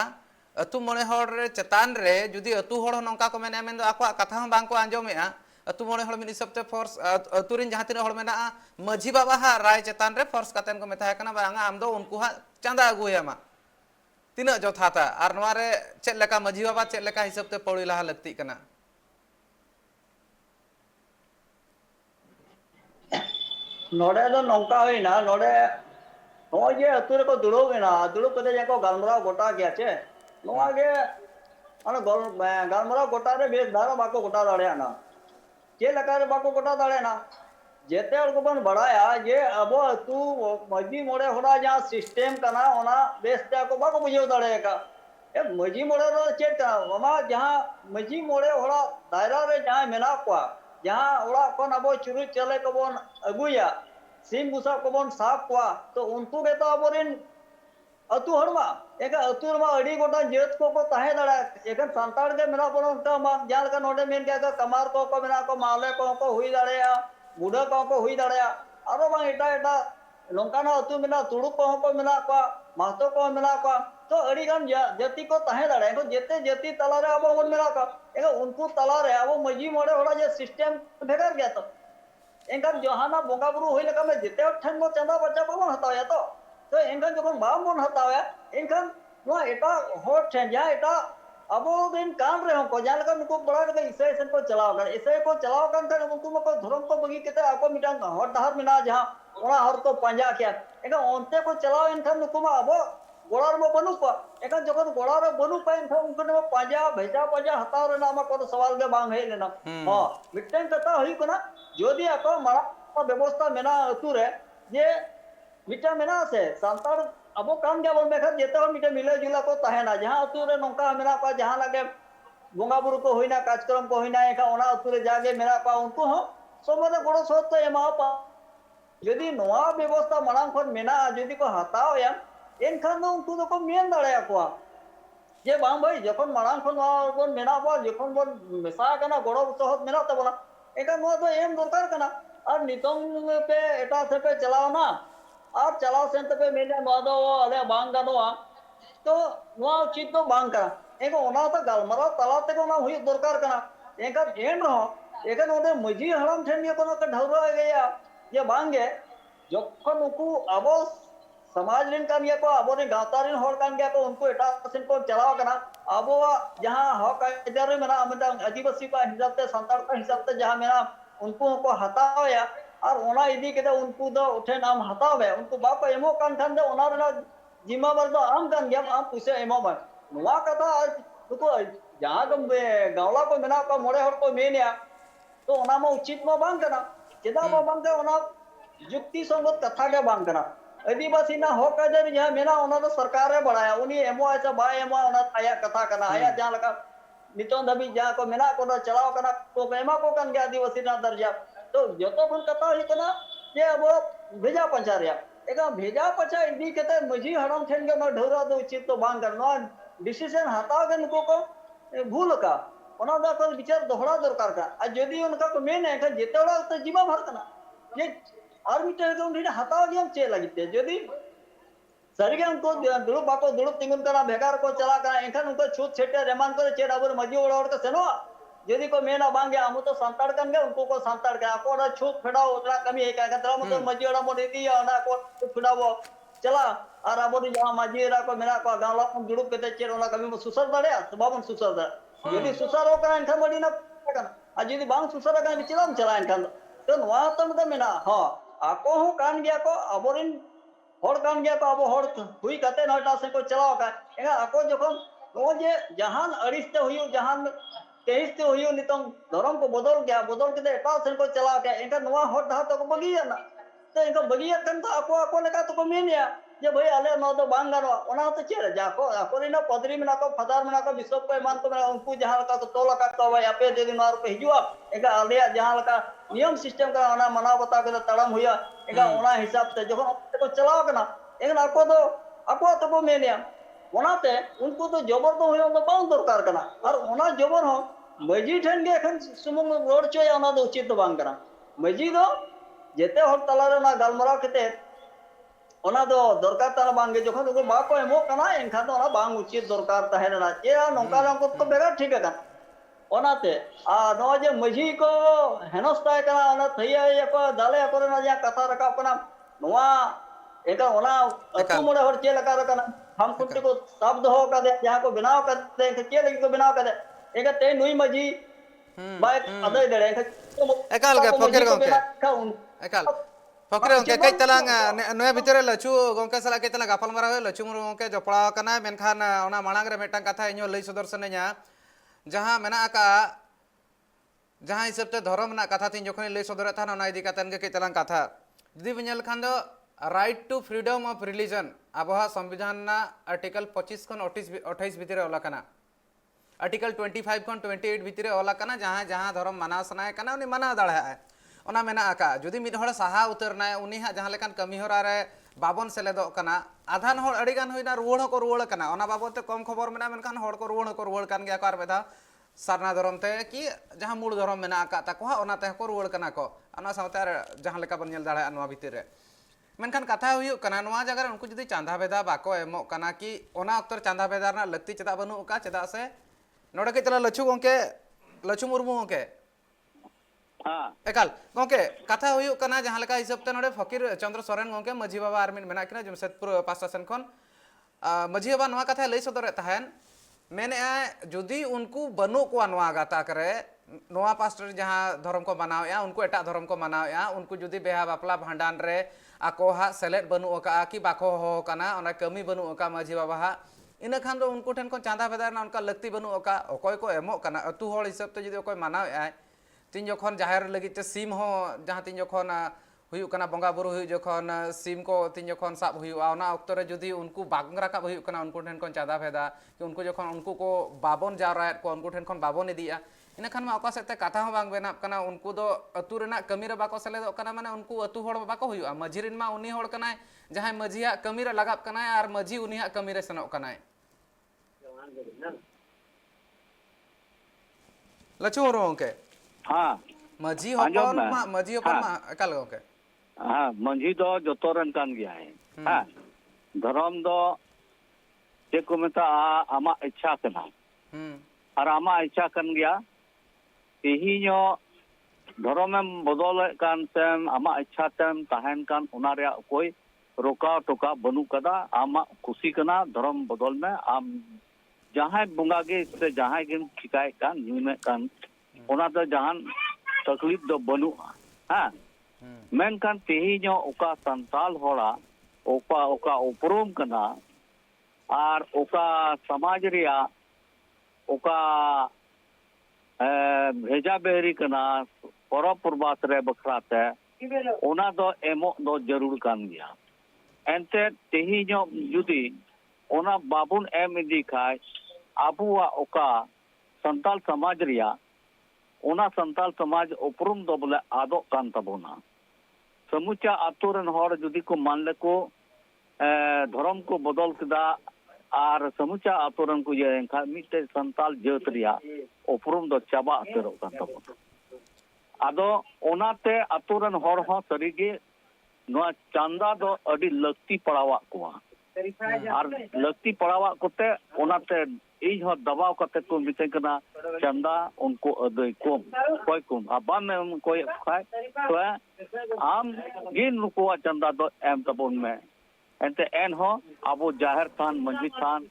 अतु मणे हड़ रे चेतान रे जुदी अतु हड़ नंका को मेना मेन दो आको कथा हम बांग को आंजोमेआ अतु मणे हड़ मिन हिसाब ते फोर्स अतुरिन जहां तीन हड़ मेना मझी बाबा हा राय चेतान रे फोर्स कतेन को मेथा कना बांगा आम दो उनको हा चांदा अगुया मा तीना जथाता और नोआ रे चेक लेका मझी बाबा चेक लेका हिसाब ते पौड़ी लहा लगती कना नोडे दो नौका होइना नोडे नोय जे अतु रे को दुड़ोबेना दुड़ोब कते जाको गालमराव गोटा गया छे नोआ गे अन गालमराव गोटा रे बेस धारा बाको गोटा दाड़ेयाना चे लका रे बाको गोटा दाड़ेना जेते हर को बन बड़ाया ये अब अतु मजी मोड़े होड़ा जहां सिस्टम कना ओना बेस ते को बाको बुझेव दाड़ेका ए मजी मोड़े रो चेक मामा जहां मजी मोड़े होड़ा दायरा रे जहां मेना को जहां ओड़ा कोन अब चुरु चले को बन अगुया सिम बुसा को बन साफ को तो उनको के तो अबोरिन अतु हरमा एक अतु रमा अड़ी गोटा जेत को ताहे दड़ा एक संताड़ के मेरा बन का जाल का नोडे मेन के कमार को मेना को माले को हुई दड़ेया बुढ़ा को हुई दड़ेया आरो बा एटा एटा नोंकाना अतु मेना तुड़ु को मेना को महतो को मेना को तो अड़ी गान जाति को ताहे दड़े को जेते जाति तला रे अब बन मेना को एक उनको तला रे अब मजी मोड़े होड़ा जे सिस्टम भेगर गया तो एंगन जोहाना बोंगा बुरु होई लका में जेते ठन मो चंदा बच्चा को हताया तो एंगन जखन बाम मन हताया एंगन नो एटा होट छे जा एटा अबो दिन कान रे हमको जान लका नुको बड़ा के इसे सन को चलाव कर त उनको को धर्म को बगी केते आको मिटांग हर दहर मिना जहां ओना हर को पंजा के एंगन ओनते को चलाव एनखन नुको मा अबो गोड़ार में बनू पा एंगन जखन गोड़ार में बनू पा एनखन उनको ने पंजा भेजा हताव रे नामा को सवाल के बांग हे लेना हां मिटन कथा होई कोना जोदी आको मारा व्यवस्था मेना अतु रे जे मिटा मेना से सांतार abo kan dia bon mekhan jete hor mite mile jula ko tahena jahan atu re nongka mena pa jahan lage bonga buru ko hoina kajkram ko hoina ekha ona atu re jage mena pa unku ho somade goro sot ema pa যদি নোয়া ব্যবস্থা Marang খন মেনা যদি কো হাতাও ya এনখান do unku do ko mien dare akwa je bang bhai jokhon marang খন noa bon mena ba jokhon bon mesa kana goro sohot mena tabona eka noa do em dorkar kana ar nitong pe eta sepe chalao na ar chalao sen pe mena noa do ale bang ganoa to noa uchit do bang kana eka ona ta galmarao tala te ko na hui dorkar kana eka en ro eka node maji haram then ye kono ka dhaura gaya ये बांगे जखन उनको अबो समाज रिन कान गया को अबो ने गावता रिन होर कान गया को उनको एटा सिन को चलाव कना अबो जहां हक इधर मेना अमदा आदिवासी का हिसाब से संतान का हिसाब से जहां मेना उनको को हटाओ या और ओना इदी के उनको दो उठे नाम हटाओ है उनको बाप एमो कान खान दे ओना रे जिम्मेदार दो आम कान गया आम पैसे एमो बा नवा कथा उनको जहां को गावला को मेना को मोड़े हर को मेनिया तो ओना में उचित में बांग कना चेदा बांग ओना जुक्ति संगत कथा के बांग कना आदिवासी ना हक अदर जहां मेना ओना तो सरकार रे बढ़ाया उनी एमो ऐसा बा एमो ओना आया कथा कना आया जहां लगा नितों दबी जहां को मेना को चलाव कना तो एमा को कन गया आदिवासी ना दर्जा तो जतो खन कथा ही कना जे अब भेजा पंचारिया एका भेजा पचा इदी केते मजी हराम थेन के न ढौरा दो उचित तो बांग करनो डिसीजन हटाव के नको को भूल का ओना दा को विचार दोहरा दरकार का आ जदी उनका को मेन है जेतेड़ा तो जीवा भर कना ये और मिटे को उन्हें हटाव दियम चे लगिते जदी सरिगे उनको दुड़ुब बाको दुड़ुब तिंगुन कना बेकार को चला का एखन उनको छूट छेटे रेमान करे चेड अबर मजी ओड़ के सेनो जदी को मेना बांगे आमु तो संताड़ कन गे उनको को संताड़ के आको छूट फेडाओ उतरा कमी है का तरा मत मजी ओड़ा मोडी दिया ना को फेडावो चला और अबर जहां मजी रा को मेना को गावला को दुड़ुब केते चेड ओना कमी सुसर दड़े बाबन सुसर दड़े यदि सुसारो का एनखान मडी ना कना आ यदि बांग सुसारा का चिलाम चला एनखान तो नवा तो मत मेना ह आको हो कान गया को अबोरिन होड़ कान गया को अब होड़ हुई कते नटा से को चलाओ का एगा आको जखन नो जे जहान अरिस्ते हुई जहान तेइस्ते हुई नितंग धर्म को बदल गया बदल के एटा से को चलाओ का एगा नवा होड़ धा तो को बगिया ना तो एगा बगिया कन तो आको लेका तो को मेनिया जे भाई आले न तो बांग गानो ओना तो चेर जाको आकोरिना पदरी में नाको फदार में नाको विश्व को मान को उनको जहां का तो तोला का तो भाई आपे जे दिन मार पे हिजुआ एगा आले जहां का नियम सिस्टम का ओना मना बता के तड़म हुआ एगा ओना हिसाब से जखन को चलाओ कना एगा आको तो मेनिया ओनाते उनको तो जबर तो हुआ तो बांग दरकार कना और ओना जबर हो मजी ठन के एखन सुमुंग रोड चोय ओना तो उचित तो बांग कना मजी दो जेते हर तलारे ना गालमरा केते ओना दो दरकार तारा बांगे जखन उनको बाको एमो कना एनखान तो ओना बांग उचित दरकार तहेना चेरा नोका रंग को बेगा ठीक है ओनाते आ नो जे मजी को हेनस्ताय कना ओना थैया को दाले को ना जा कथा रखा कना नोआ एका ओना अतु मोड़े हर चे लगा रखना हम कुछ को शब्द हो का दे जहां को बनाव कर दे के लगी को बनाव कर दे एका ते नुई मजी बाइक अदय दे एकाल के फकीर गंके एकाल फकीर गंके कई तलांग नया भितर लचू गंके सला कई तलांग गापल मारा लचू मुरु गंके जपड़ा कना मेनखान ओना मांग रे मेटन कथा इनो लई सदर सनेया जहां मेना का जहां हिसाब ते धर्म ना कथा तीन जखन लई सदर था ना इदी कतन के कई तलांग कथा जदी बिनल खान दो right to freedom of religion आबहा संविधान ना आर्टिकल 25 खन 28 भितर ओला कना आर्टिकल 25 खन 28 भितर ओला कना जहां जहां धर्म माना सनाय कना उनी माना दाड़ा है ओना मेना आका जदी मिद हड़ साहा उतरनाय उनी हा जहां लेकान कमी होरा रे बाबन सेलेदो कना आधान हड़ अड़ी गान होइना रुवण को रुवण कना ओना बाबत ते कम खबर मेना मेनखान हड़ को रुवण कान गया कार बेदा सारना धर्म ते कि जहां मूल धर्म मेना आका ताको ओना ते को रुवण कना को ओना सावते जहां लेका बन नेल दाड़ा नवा भितर रे मेनखान कथा हुई कना नवा जगह उनको जुदी चांदा बेदा बाको एमो कना कि ओना अक्तर चांदा बेदा ना लक्ति चदा बनु का चदा से नोडे के चला लचू गंके लचू मुर्मू गंके हां एकाल गंके कथा हुई कना जहां लेका हिसाब ते नोडे फकीर चंद्र सोरेन गंके मजी बाबा आर्मिन मेना किना जमशेदपुर पास्ता सेन खन मजी बाबा नवा कथा लई सदर तहन मेने जुदी उनको बनु को नवा गाता करे नवा पास्टर जहां धर्म को मनावया उनको एटा धर्म को मनावया उनको जुदी बेहा बापला भांडान रे आको हा सेलेट बनु का कि बाको हो कना ओना कमी बनु का मजी बाबा हा इन खान दो उनको ठन को चांदा बेदार ना उनका लगती बनु का ओकोय को एमो कना अतु होड़ हिसाब ते जुदी ओकोय मनावया तीन जखन जाहिर लगी ते सीम हो जहां तीन जखन हुयुग कना बंगा बुरु हुयुग जखन सिम को तीन जखन साब हुयुगा ओना ऑक्तो रे जुदी उनको बांग राकाब हुयुग कना उनको ठेन कोन चादा भेदा कि उनको जखन उनको को बाबन जावरायत को उनको ठेन कोन बाबन इदिया इन खान मा ओका सेते कथा हो बांग बेनाब कना उनको दो अतु रेना कमी रे बाको सेलेदो कना माने उनको अतु होड़ बाको हुयुगा माझी रिन मा उनी होड़ कनाय जहां माझिया कमी रे लगाब कनाय आर माझी उनिया कमी रे सनोक कनाय लचू रोंके हाँ माझी आंजम होपन ना। मा माझी होपन हाँ। मा अकाल गोके हाँ मंझी दो जोतोरन कान गया है हाँ धर्म दो चेक को मेता आमा इच्छा कना और आमा इच्छा कन गया तेहिño धर्मेम बदल कान तेम आमा इच्छा तेम ताहेन कान उना रे कोई रोका टोका बनु कदा आमा खुशी कना धर्म बदल में आम जहां बुंगा गे से जहां गे चिकाय कान न्यूमे कान उना तो जहां तकलीफ दो बनु हाँ मेनकान तेहिño ओका संताल होड़ा ओका उपरुम कना और ओका समाज रिया ओका भेजा बेहरी कना परब प्रबात रे बखराते ओना दो एमो दो जरूर कान गया एनते तेहिño जुदी ओना बाबुन एम इदी खाय आबुआ ओका संताल समाज रिया ओना संताल समाज उपरुम दो बोले आदो कान तबोना समुचा आतु रन हर जुदी को मान लेको धर्म को बदल कदा और समुचा आतु रन को ये एंखा मिटे संताल जात रिया उपरुम दो चाबा अतरो कान तबोना आदो ओनाते आतु रन हर हो सरीगे नोआ चांदा दो अडी लक्ति पड़ावा कोआ और लक्ति पड़ावा कोते ओनाते इन हो दबाव कते को मिते कना चंदा उनको अदय कोम कोई कोम अबाम में कोई खाय तो आम गिन रुको चंदा दो एम तबोन में एंते एन हो अबो जाहिर थान मंजी थान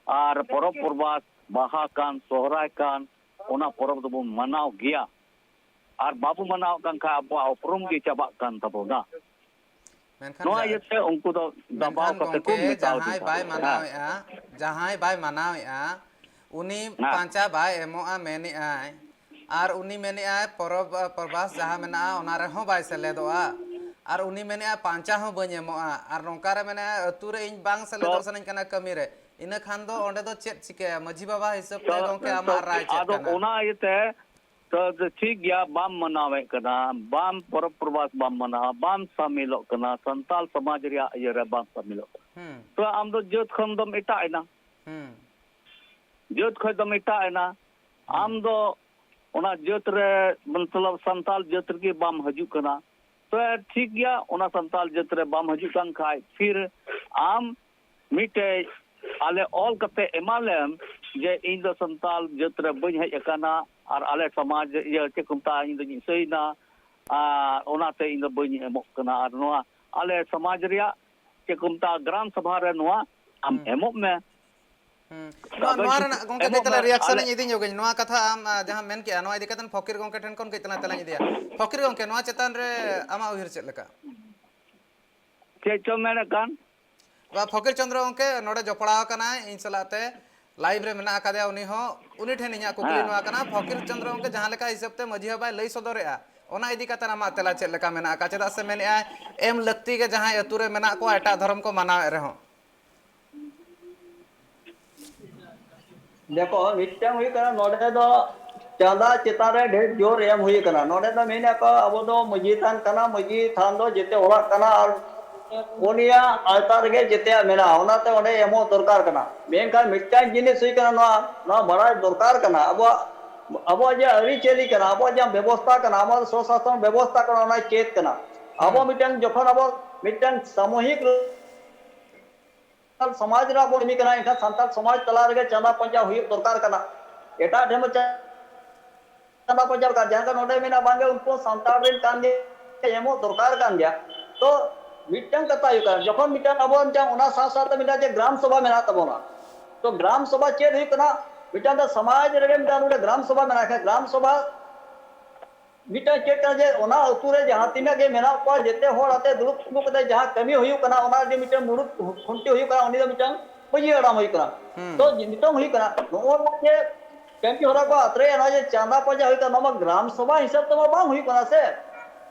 और परब प्रबात बाहा कान सोहराय कान ओना परब दबो मनाव गया और बाबू मनाव कान खा अबो उपरुम गे चाबा कान तबोना नोआ येते उनको दो दबाव कते को मिटाव जहां बाय मनावेआ उनी पांचा बाय एमोआ मेनी आय आर उनी मेनी आय परब प्रबास जहां मेना ओना रे हो बाय सेलेदोआ आर उनी मेनी आय पांचा हो बन एमोआ आर नोका रे मेना अतु रे इन बांग सेलेदो सनन कना कमी रे इन खान दो ओंडे दो चेत चिके माझी बाबा हिसाब ते गोंके आमा राय चेत आदो कना ओना येते तो ठीक गया बाम मनावे कना बाम परब प्रबास बाम मना बाम शामिलो कना संताल समाज रिया ये रे बाम शामिलो तो आम दो जोत खम दम एटा एना जोत ख दम एटा एना आम दो ओना जोत रे मतलब संताल जोत के बाम हजू कना तो ठीक गया ओना संताल जोत रे बाम हजू कान खाय फिर आम मिटे आले ऑल कते एमालेम जे इन दो संताल जोत रे बኝ हेज कना और आले समाज ये चेकुमता इन दो सईना ओनाते इन दो बኝ एमोक कना और नोआ आले समाज रिया चेकुमता ग्राम सभा रे नोआ आम एमोक में नोआ रे गोंके केतला रिएक्शन इदी जोगे नोआ कथा आम जहां मेन के नोआ इदी कतन फकीर गोंके ठेन कोन केतला तला इदिया फकीर गोंके नोआ चेतन रे आमा उहिर चेत लका चे चो मेने कान बा फकीर चंद्र गोंके नोडे जपड़ाव कना इन सलाते लाइव रे मेना आकादया उनी हो उनी ठेन इया कुकली नोआ कना फकीर चंद्र गोंके जहां लेका हिसाब ते मजी बाय लई सदरेआ ओना इदी कतन आमा तेला चेत लका मेना का चेदा से मेन एम लक्ति के जहां अतु रे मेना को एटा धर्म को मानाव रे हो देखो मिट्टन हुई कना नोडे दो चांदा चितारे ढेर जोर एम हुई कना नोडे दो मेना को अब दो मजी थान कना मजी थान दो जेते ओड़ा कना और ओनिया आलतार गे जेते मेना ओनाते ओडे एमो दरकार कना मेनखान मिट्टन जिनिस हुई कना ना बड़ा दरकार कना अब जे अरी चेली कना अब जे व्यवस्था कना हम स्वशासन व्यवस्था कना ना चेत कना अब मिट्टन जखन अब मिट्टन सामूहिक समाज रा बोल कना इनका संताल समाज तला रे चंदा पंजा हुई दरकार कना एटा ढेम चंदा पंजा का जहां नोडे मेना बांगे उनको संताल रे कान जे एमो दरकार कान गया तो मिट्टन कथा हुई कना जखन मिट्टन अब जा ओना साथ साथ मिटा जे ग्राम सभा मेना तबोना तो ग्राम सभा चेत हुई कना मिट्टन द समाज रे मिटा नोडे ग्राम सभा मेना के ग्राम सभा मिट्टन चेत कना जे ओना अतु रे जहां तिना के मेना को जेते होड़ आते दुरुप को कते जहां कमी हुई कना ओना जे मिट्टन मुरुत खुंटी हुई कना उनी द मिट्टन पजी अड़ाम हुई कना तो नितों हुई कना नो के कमी होरा को अतरे ना जे चांदा पजा हुई कना ग्राम सभा हिसाब तो बांग हुई कना से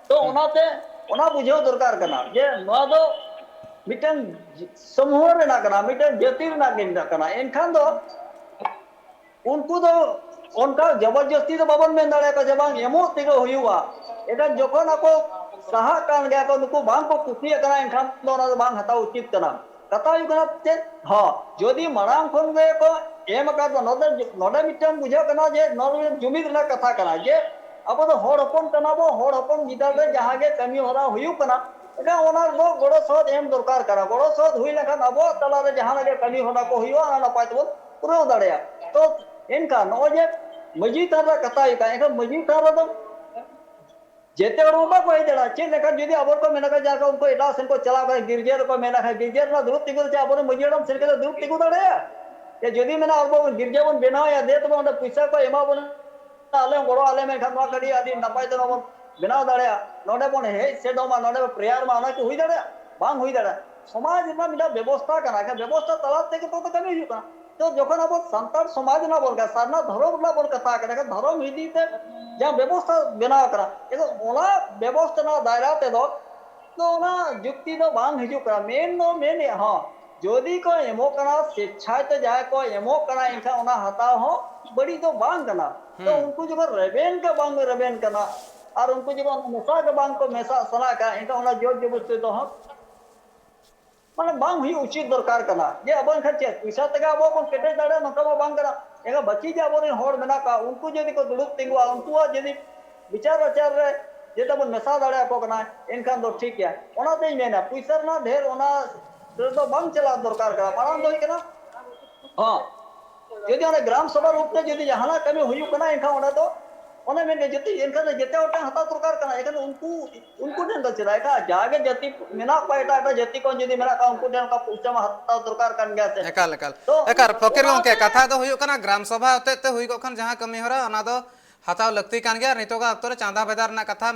तो ओनाते ओना बुझाव दरकार कना जे नोआ दो मिटन समूह रेना कना मिटन जाति रेना गेंदा कना एनखान दो उनको दो उनका जबरदस्ती तो बाबन में दाड़े का जबान एमो तेगो हुआ एखान जखन ako साहा कान गया को नुको बांग को कुसिया कना एनखान दो ओना दो बांग हताव उचित कना कथा हुई कना ते हां जदि मारांग खन गे को एम का दो नोडे मिटन बुझाव कना जे नोडे जुमिद रेना कथा कना जे अब तो हर हपन कना बो हर हपन गिदार रे जहां गे कमी होरा हुयु कना एका ओना दो गोड़ो सद एम दरकार कना गोड़ो सद हुई लेखान अब तला रे जहां लगे कमी होना को हुयु आना नपाय तबो पुरो दाड़ेया तो इनका नोजे मजी तारा कथा इका एका मजी तारा तो जेते और बा कोई देड़ा चे लेखा जदी अबर को मेना का जाका उनको एटा सेन को चला कर गिरजेर को मेना है गिरजेर ना दुरुत तिगु चे अबर मजीडम सेन के दुरुत तिगु दाड़ेया ये जदी मेना और गिरजेबन बेनाव या दे तो पैसा को एमा बन आले गोड़ो आले में खान कड़ी आदि नपाय तो बन बेनाव दाड़ेया नोडे बन हे सेडो मा नोडे प्रेयर मा ना कि हुई दाड़ेया बांग हुई दाड़ेया समाज ना मिला व्यवस्था कना के व्यवस्था तला ते तो कमी हुई का तो जखन अब संतान समाज ना बोल का सारना धर्म ना बोल कथा करे धर्म हिदी ते जहां व्यवस्था बनाव करा एगो ओला व्यवस्था ना दायरा ते दो तो ना जुक्ति दो बांग हिजु करा मेन नो मेन हां जदि को एमो कना शिक्षा ते जाय को एमो कना इनका ओना हताव हो बड़ी तो बांग कना तो उनको जो रेबेन का बांग रेबेन कना और उनको जो मेसा का बांग को मेसा सना का इनका ओना जोर जबरदस्ती तो हम माने बांग हुई उचित दरकार कना जे अबन खर्चे पैसा तगा अब बन केटे दाड़े नका बांग करा एगा बची जे अबन होड़ मेना का उनको जदि को दुड़ुक तिंगुआ उनको जदि विचार आचार रे जेता बन मेसा दाड़े को कना इनखान दो ठीक है ओना ते मेना पैसा ना ढेर ओना तो बांग चला दरकार करा माराम दो कना हां जदि ओना ग्राम सभा रूप ते जदि जहाना कमी हुई कना इनखा ओना तो ओने में जति इनखान जेते ओटा हता दरकार कना एखान उनको देन द चला का जागे जति मेना पायटा एटा जति को जदि मेना का उनको देन का पूछा में हता दरकार कन गया से एकाल एकाल एकार फकीर गोंके कथा दो हुयु कना ग्राम सभा होते ते हुई को खन जहां कमी होरा ओना दो हताव लगती कान गया नितो का अक्तरे चांदा बेदार ना कथा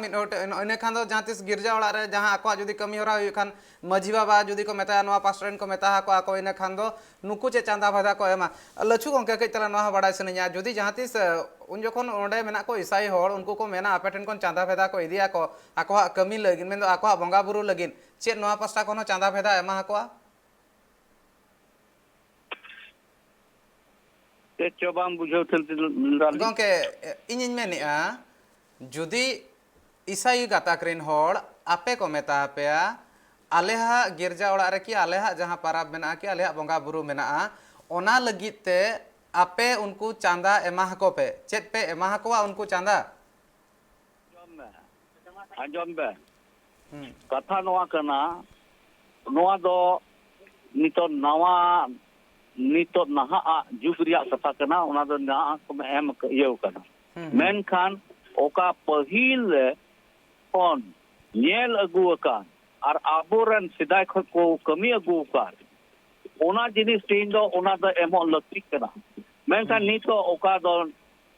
इने खान दो जहां तिस गिरजा ओड़ा रे जहां आको जदि कमी होरा हुई खान मजी बाबा जदि को मेता नवा पास्टरेन को मेता को आको इने खान दो नुकु चे चांदा बेदा को एमा लछु गोंके कई तला नवा बड़ा सनिया जदि जहां तिस उन जखन ओंडे मेना को ईसाई होड़ उनको को मेना आपेटेन कोन चांदा बेदा को इदिया को आको कमी लगिन मेन दो आको बंगा बुरु लगिन चे नवा पास्टा कोन चांदा बेदा एमा को चोबाम बुझाव गोंके इनिन मेनेआ जुदी ईसाई गाताकरिन होड़ आपे को मेता पेया आलेहा गिरजा ओड़ा रे कि आलेहा जहां पाराब मेना कि आलेहा बंगा बुरु मेना ओना लगित ते आपे उनको चांदा एमा को पे चेत पे एमा को उनको चांदा आंजम बे कथा नोआ कना नोआ दो नितो नवा नितो नहा जुग रिया कथा कना ओना दो ना को एम इयो कना मेनखान ओका पहिल कोन नेल अगु का और आबोरन सिदाय को कमी अगु का ओना जिनिस टीन दो ओना दो एमो लक्ति कना मेनखान नितो ओका दो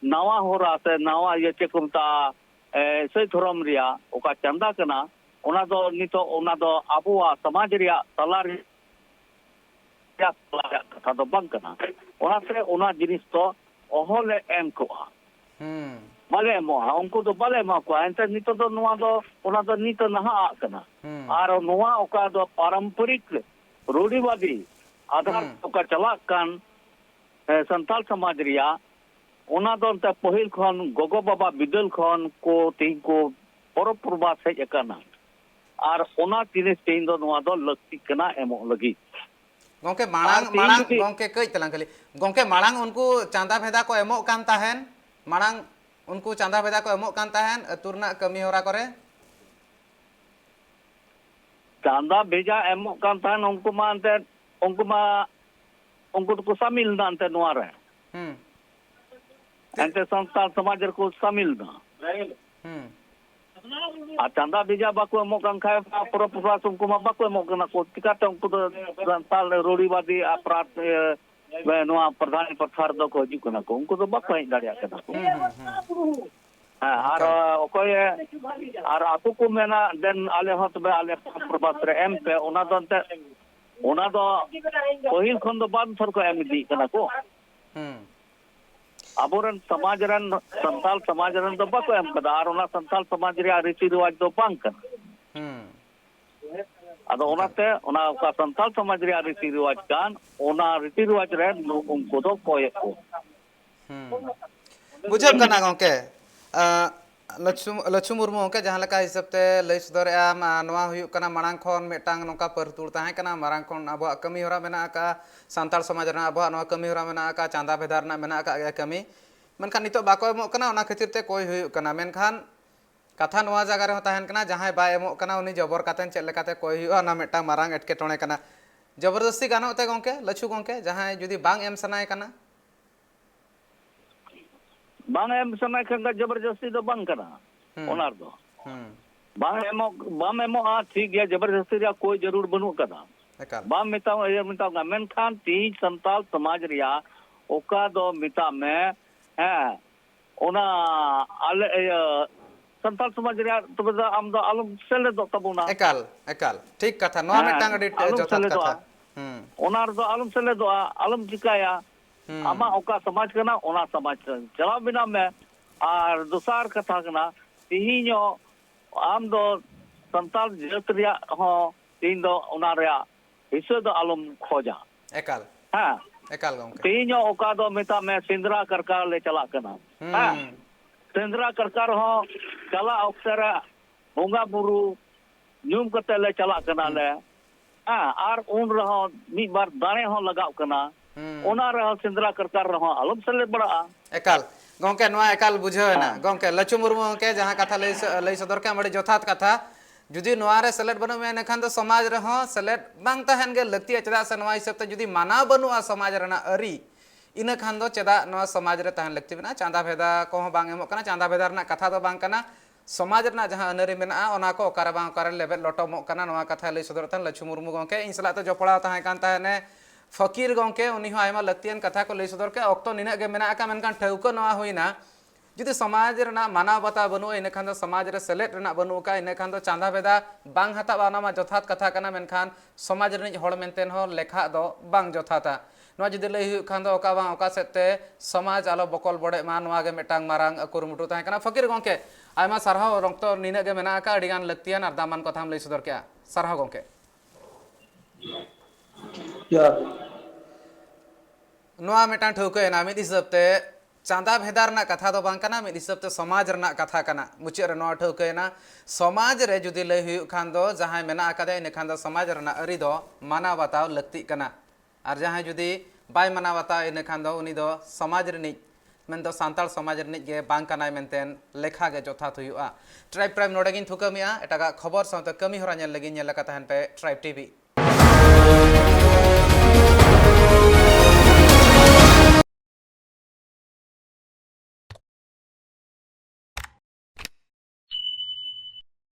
नवा होरा से नवा ये चेकुमता से धर्म रिया ओका चंदा कना ओना दो नितो ओना दो आबुआ समाज रिया तला कथा दो बंग कना ओना से ओना जिनिस तो ओहले एम को बाले मोहा उनको तो बाले मा को एंते नितो दो नवा दो ओना दो नितो नहा कना और नवा ओका दो पारंपरिक रूढ़िवादी आधार ओका चला कान संताल समाज रिया ओना दो ते पहिल खन गोगो बाबा बिदल खन को तीन को परब प्रभात से एकना और ओना जिनिस तीन दो नवा दो लक्ति कना एमो लगी गोंके मांग मांग गोंके कई तलांग खाली गोंके मांग उनको चांदा भेदा को एमो कान ताहेन मांग उनको चांदा भेदा को एमो कान ताहेन अतुरना कमी होरा करे चांदा भेजा एमो कान ताहेन उनको तो शामिल ना अंते नोआ रे अंते संस्थान समाज को शामिल ना आ चांदा भेजा बाको एमो कान खाए पूरा पूरा उनको मा बाको एमो कना को टिकाते उनको तो संस्थान रूढ़िवादी अपराध नोआ प्रधान प्रचार दो को हिजु कना को उनको तो बाको हेज दाड़िया कना को और ओकोय और आकु को मेना देन आले हत बे आले प्रभात रे एम पे ओना दो अंते ओना दो पहिल खन दो बाद थर को एम दी कना को आबोरन समाज रन संताल समाज रन दो बाको एम कदा और ओना संताल समाज रे रीति रिवाज दो बांग कना ᱟᱫᱚ ᱚᱱᱟᱛᱮ ᱚᱱᱟ ᱚᱠᱟ ᱥᱟᱱᱛᱟᱲ ᱥᱚᱢᱟᱡᱽ ᱨᱮᱭᱟᱜ ᱨᱤᱛᱤ ᱨᱮᱣᱟᱡᱽ ᱠᱟᱱ ᱚᱱᱟ ᱨᱤᱛᱤ ᱨᱮᱣᱟᱡᱽ ᱨᱮ ᱩᱱᱠᱩ ᱫᱚ ᱠᱚᱭᱮᱫ ᱠᱚ बुझे कना गंके लक्ष्मी मुर्मू गंके जहाँ लेका हिसाब ते लई सदरेआ नोआ हुयुक कना मांग खन मेटांग नोका परतुर ताहे कना मांग खन आबो कमी होरा मेना का सान्ताल समाज रना आबो नोआ कमी होरा मेना का चांदा भेदार ना मेना का कमी मेनखान नितो बाको एमो कना ओना खातिर ते कोई हुयुक कना मेनखान कथा नोआ जगह रे ताहेन कना जहां बाय एमो कना उनी जबर कातेन चेक लेकाते कोई हुयुआ ना मेटांग मांग एटकेटोणे कना जबरदस्ती गानो ते गंके लछु गंके जहां जुदी बांग एम सनाय कना बांग एम समय खान जबरदस्ती दो बांग कना ओनार दो बाम एमोगा ठीक गया जबरदस्ती रे कोई जरूर बनू कदा एकाल बाम मिता मेनखान ती संताल समाज रिया ओका दो मिता में है ओना आले संताल समाज रिया तबे दा आम दो आलम सेले दो तबुना एकाल ठीक कथा नोआ मेटांग अडी जोथात कथा ओनार दो आलम सेले दो आलम चिकाया आमा ओका समाज कना ओना समाज चलाव बिना में और दोसार कथा कना तिहिño आम दो संताल जत रिया हो तीन दो ओना रिया हिस्सा दो आलम खोजा एकाल हां एकाल गंके तिहिño ओका दो मिता में सिंदरा करकार ले चला कना हां सिंदरा करकार हो चला अक्सर बोंगा बुरु न्यूम कते ले चला कना ले हां और उन रहो मी बार दाने हो लगाव कना ओना रहो सिंदरा करकार रहो आलम सेले बड़ा एकाल गंके नोआ एकाल बुझे ना गंके लचु मुर्मू के जहां कथा लई सदर के बड़ी जोथात कथा जुदी नोआ रे सेलेट बनु में नखान तो समाज रे हो सेलेट बांग तहन गे लक्ति चदा से नोआ हिसाब ते जुदी माना बनुआ समाज रना अरी इना खान दो चदा नोआ समाज रे तहन लक्ति बना चांदा भेदा को बांग एमो कना चांदा भेदा रना कथा दो बांग कना समाज रना जहां अनरी मेना ओना को ओकारे बांग ओकारे लेबे लोटोमो कना नोआ कथा लई सदर तहन लचु मुर्मू गंके इन सला तो जपड़ा ताहे कान ताहे फकीर गंके उनी हो आयमा लक्तियन कथा को लई सदर के ऑक्तो निना गे मेना का मेनकान ठौको नोआ होइना जुदी समाज रना माना बता बनु इन खान दो समाज रे सेलेट रना बनु का इन खान दो चांदा बेदा बांग हता बाना मा जथात कथा कना मेनखान समाज रनि होड़ मेनतेन हो लेखा दो बांग जथाता नोआ जुदी लई हुयु खान दो ओका बांग ओका सेते समाज आलो बकल बड़े मा नोआ गे मेटांग मारांग कुरुमुटु ताहे कना फकीर गंके आयमा सारहाव रंगतो निना गे मेना का अडिगान लक्तियन आर दामान कथाम लई सदर के सारहाव गंके नोआ मेटांग ठौके ना मिद हिसाब ते चांदा भेदार ना कथा दो बांग कना मिद हिसाब ते समाज रना कथा कना मुचे रे नोआ ठौके ना समाज रे जुदी लई हुयु खान दो जहां मेना आकादे इन खान दो समाज रना अरी दो माना बताव लक्ति कना और जहां जुदी बाय माना बताव इन खान दो उनी दो समाज रनि मेन दो सांताल समाज रनि गे बांग कनाय मेनतेन लेखा गे जोथात हुयुआ ट्राइब प्राइम नोडेगिन थुकमिया एटागा खबर सावते कमी होरा नेल लगी नेल का तहन पे ट्राइब टीवी